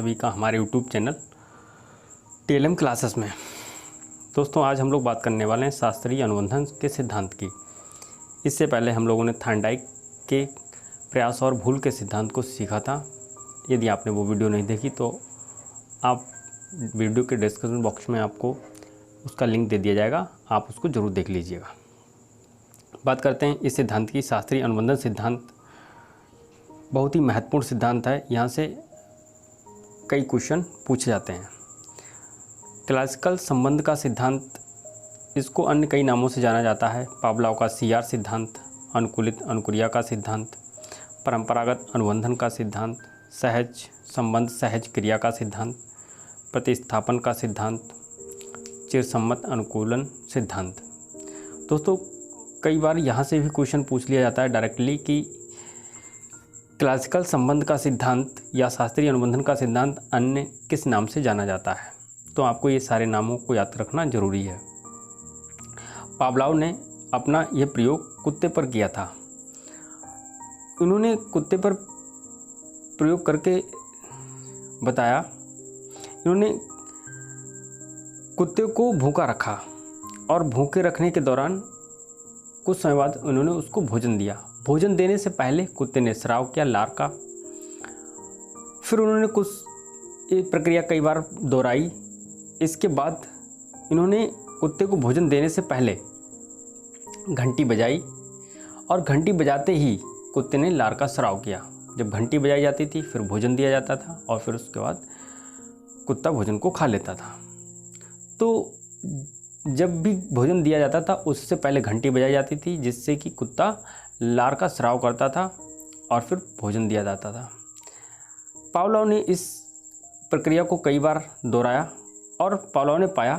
सभी का हमारे यूट्यूब चैनल टीएलएम क्लासेस में। दोस्तों, आज हम लोग बात करने वाले हैं शास्त्रीय अनुबंधन के सिद्धांत की। इससे पहले हम लोगों ने थॉर्नडाइक के प्रयास और भूल के सिद्धांत को सीखा था। यदि आपने वो वीडियो नहीं देखी तो आप वीडियो के डिस्क्रिप्शन बॉक्स में आपको उसका लिंक दे दिया जाएगा, आप उसको ज़रूर देख लीजिएगा। बात करते हैं इस सिद्धांत की। शास्त्रीय अनुबंधन सिद्धांत बहुत ही महत्वपूर्ण सिद्धांत है। यहाँ से कई क्वेश्चन पूछे जाते हैं। क्लासिकल संबंध का सिद्धांत, इसको अन्य कई नामों से जाना जाता है। पावलोव का सीआर सिद्धांत, अनुकूलित अनुक्रिया का सिद्धांत, परंपरागत अनुबंधन का सिद्धांत, सहज संबंध सहज क्रिया का सिद्धांत, प्रतिस्थापन का सिद्धांत, चिरसम्मत अनुकूलन सिद्धांत। दोस्तों, कई बार यहाँ से भी क्वेश्चन पूछ लिया जाता है डायरेक्टली कि क्लासिकल संबंध का सिद्धांत या शास्त्रीय अनुबंधन का सिद्धांत अन्य किस नाम से जाना जाता है। तो आपको ये सारे नामों को याद रखना जरूरी है। पावलोव ने अपना यह प्रयोग कुत्ते पर किया था। उन्होंने कुत्ते पर प्रयोग करके बताया, इन्होंने कुत्ते को भूखा रखा और भूखे रखने के दौरान कुछ समय बाद उन्होंने उसको भोजन दिया। भोजन देने से पहले कुत्ते ने स्राव किया, लार का। फिर उन्होंने कुछ ये प्रक्रिया कई बार दोहराई। इसके बाद इन्होंने कुत्ते को भोजन देने से पहले घंटी बजाई और घंटी बजाते ही कुत्ते ने लार का स्राव किया। जब घंटी बजाई जाती थी फिर भोजन दिया जाता था और फिर उसके बाद कुत्ता भोजन को खा लेता था। तो जब भी भोजन दिया जाता था उससे पहले घंटी बजाई जाती थी, जिससे कि कुत्ता लार का स्राव करता था और फिर भोजन दिया जाता था। पावलोव ने इस प्रक्रिया को कई बार दोहराया और पावलोव ने पाया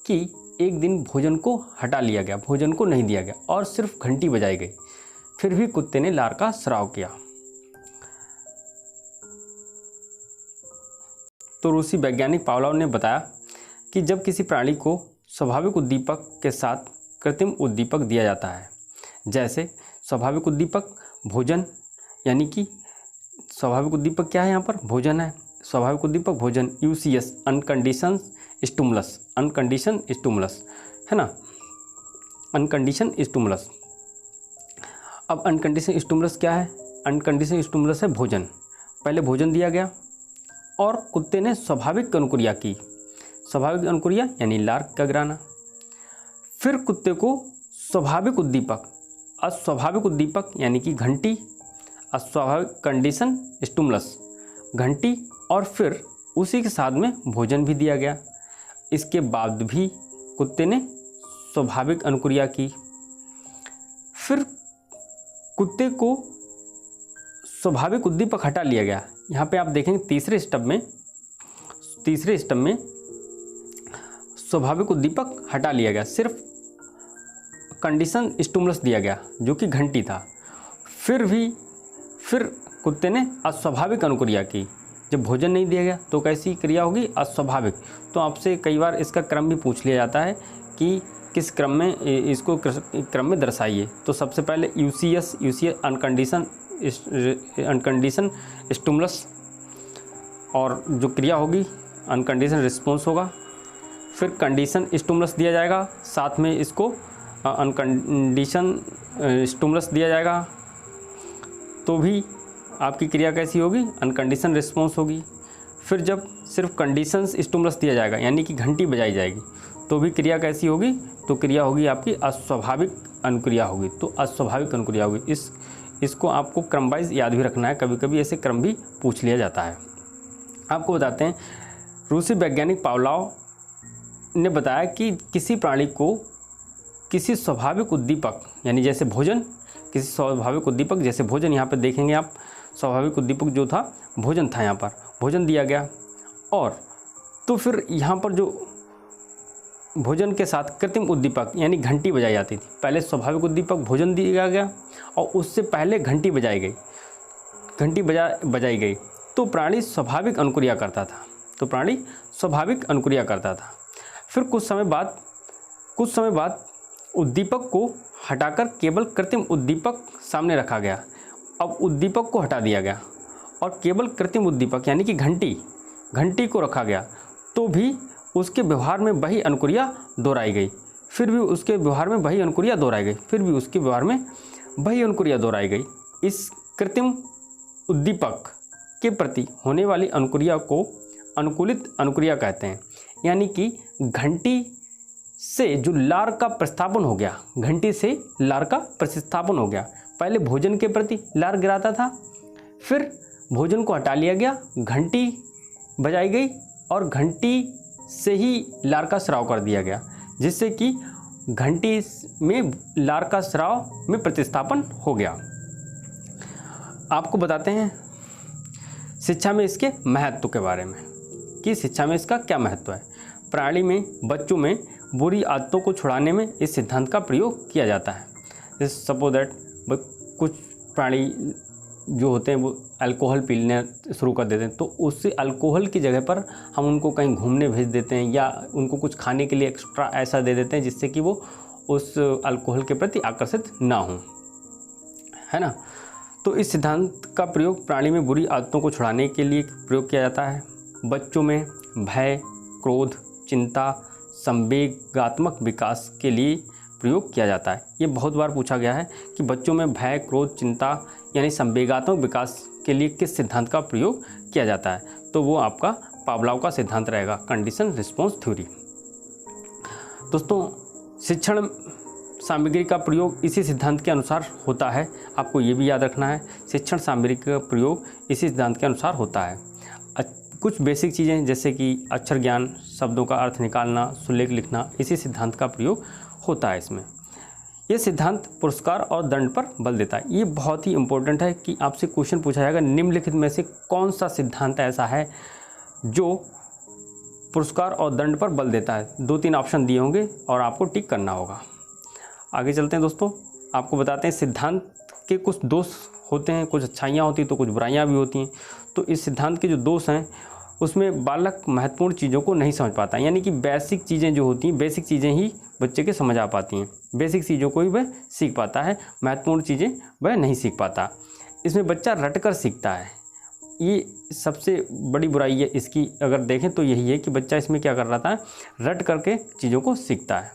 कि एक दिन भोजन को हटा लिया गया, भोजन को नहीं दिया गया और सिर्फ घंटी बजाई गई, फिर भी कुत्ते ने लार का स्राव किया। तो रूसी वैज्ञानिक पावलोव ने बताया कि जब किसी प्राणी को स्वाभाविक उद्दीपक के साथ कृत्रिम उद्दीपक दिया जाता है, जैसे स्वाभाविक उद्दीपक भोजन, यानी कि स्वाभाविक उद्दीपक क्या है, यहाँ पर भोजन है। स्वाभाविक उद्दीपक भोजन, यूसीएस अनकंडीशन स्टिमुलस, अनकंडीशन स्टिमुलस है ना, अनकंडीशन स्टिमुलस। अब अनकंडीशन स्टिमुलस क्या है? अनकंडीशन स्टिमुलस है भोजन। पहले भोजन दिया गया और कुत्ते ने स्वाभाविक अनुक्रिया की। स्वाभाविक अनुक्रिया यानी लार का गिराना। फिर कुत्ते को स्वाभाविक उद्दीपक, अस्वाभाविक उद्दीपक यानी कि घंटी, अस्वाभाविक कंडीशन स्टिमुलस घंटी, और फिर उसी के साथ में भोजन भी दिया गया। इसके बाद भी कुत्ते ने स्वाभाविक अनुक्रिया की। फिर कुत्ते को स्वाभाविक उद्दीपक हटा लिया गया। यहाँ पे आप देखेंगे तीसरे स्टेप में स्वाभाविक उद्दीपक हटा लिया गया, सिर्फ कंडीशन स्टिमुलस दिया गया जो कि घंटी था। फिर कुत्ते ने अस्वाभाविक अनुक्रिया की। जब भोजन नहीं दिया गया तो कैसी क्रिया होगी? अस्वाभाविक। तो आपसे कई बार इसका क्रम भी पूछ लिया जाता है कि किस क्रम में, इसको क्रम में दर्शाइए। तो सबसे पहले यूसीएस अनकंडीशन स्टिमुलस, और जो क्रिया होगी अनकंडीशन रिस्पॉन्स होगा। फिर कंडीशन स्टिमुलस दिया जाएगा, साथ में इसको अनकंडीशन स्टिमुलस दिया जाएगा, तो भी आपकी क्रिया कैसी होगी? अनकंडीशन रिस्पॉन्स होगी। फिर जब सिर्फ कंडीशन स्टिमुलस दिया जाएगा यानी कि घंटी बजाई जाएगी, तो भी क्रिया कैसी होगी? तो क्रिया होगी आपकी अस्वाभाविक अनुक्रिया होगी। तो अस्वाभाविक अनुक्रिया होगी। इसको आपको क्रम वाइज याद भी रखना है, कभी कभी ऐसे क्रम भी पूछ लिया जाता है। आपको बताते हैं, रूसी वैज्ञानिक पावलोव ने बताया कि किसी प्राणी को किसी स्वाभाविक उद्दीपक यानी जैसे भोजन, किसी स्वाभाविक उद्दीपक जैसे भोजन, यहाँ पे देखेंगे आप स्वाभाविक उद्दीपक जो था भोजन था, यहाँ पर भोजन दिया गया। और तो फिर यहाँ पर जो भोजन के साथ कृत्रिम उद्दीपक यानी घंटी बजाई जाती थी। पहले स्वाभाविक उद्दीपक भोजन दिया गया और उससे पहले घंटी बजाई गई, तो प्राणी स्वाभाविक अनुक्रिया करता था। फिर कुछ समय बाद उद्दीपक को हटाकर केवल कृत्रिम उद्दीपक सामने रखा गया। अब उद्दीपक को हटा दिया गया और केवल कृत्रिम उद्दीपक यानी कि घंटी घंटी को रखा गया तो भी उसके व्यवहार में वही अनुक्रिया दोहराई गई, फिर भी उसके व्यवहार में वही अनुक्रिया दोहराई गई, फिर भी उसके व्यवहार में वही अनुक्रिया दोहराई गई। इस कृत्रिम उद्दीपक के प्रति होने वाली अनुक्रिया को अनुकूलित अनुक्रिया कहते हैं। यानी कि घंटी से जो लार का प्रतिस्थापन हो गया, घंटी से लार का प्रतिस्थापन हो गया। पहले भोजन के प्रति लार गिराता था, फिर भोजन को हटा लिया गया, घंटी बजाई गई और घंटी से ही लार का स्राव कर दिया गया, जिससे कि घंटी में लार का स्राव में प्रतिस्थापन हो गया। आपको बताते हैं शिक्षा में इसके महत्व के बारे में कि शिक्षा में इसका क्या महत्व है। प्राणी में बच्चों में बुरी आदतों को छुड़ाने में इस सिद्धांत का प्रयोग किया जाता है। जैसे सपोज दैट कुछ प्राणी जो होते हैं वो अल्कोहल पीने शुरू कर देते हैं, तो उससे अल्कोहल की जगह पर हम उनको कहीं घूमने भेज देते हैं या उनको कुछ खाने के लिए एक्स्ट्रा ऐसा दे देते हैं जिससे कि वो उस अल्कोहल के प्रति आकर्षित ना हों, है ना। तो इस सिद्धांत का प्रयोग प्राणी में बुरी आदतों को छुड़ाने के लिए प्रयोग किया जाता है। बच्चों में भय, क्रोध, चिंता, संवेगात्मक विकास के लिए प्रयोग किया जाता है। ये बहुत बार पूछा गया है कि बच्चों में भय, क्रोध, चिंता यानी संवेगात्मक विकास के लिए किस सिद्धांत का प्रयोग किया जाता है, तो वो आपका पावलोव का सिद्धांत रहेगा, कंडीशन रिस्पॉन्स थ्योरी। दोस्तों, शिक्षण सामग्री का प्रयोग इसी सिद्धांत के अनुसार होता है। आपको ये भी याद रखना है, शिक्षण सामग्री का प्रयोग इसी सिद्धांत के अनुसार होता है। कुछ बेसिक चीज़ें जैसे कि अक्षर ज्ञान, शब्दों का अर्थ निकालना, सुलेख लिखना, इसी सिद्धांत का प्रयोग होता है इसमें। ये सिद्धांत पुरस्कार और दंड पर बल देता है। ये बहुत ही इम्पोर्टेंट है कि आपसे क्वेश्चन पूछा जाएगा निम्नलिखित में से कौन सा सिद्धांत ऐसा है जो पुरस्कार और दंड पर बल देता है। 2-3 ऑप्शन दिए होंगे और आपको टिक करना होगा। आगे चलते हैं दोस्तों, आपको बताते हैं सिद्धांत के कुछ दोष होते हैं, कुछ अच्छाइयाँ होती हैं तो कुछ बुराइयाँ भी होती हैं। तो इस सिद्धांत के जो दोष हैं उसमें बालक महत्वपूर्ण चीज़ों को नहीं समझ पाता, यानी कि बेसिक चीज़ें जो होती हैं, बेसिक चीज़ें ही बच्चे के समझ आ पाती हैं, बेसिक चीज़ों को ही वह सीख पाता है, महत्वपूर्ण चीज़ें वह नहीं सीख पाता। इसमें बच्चा रट कर सीखता है। ये सबसे बड़ी बुराई है इसकी, अगर देखें तो यही है कि बच्चा इसमें क्या कर रहा था, रट करके चीज़ों को सीखता है।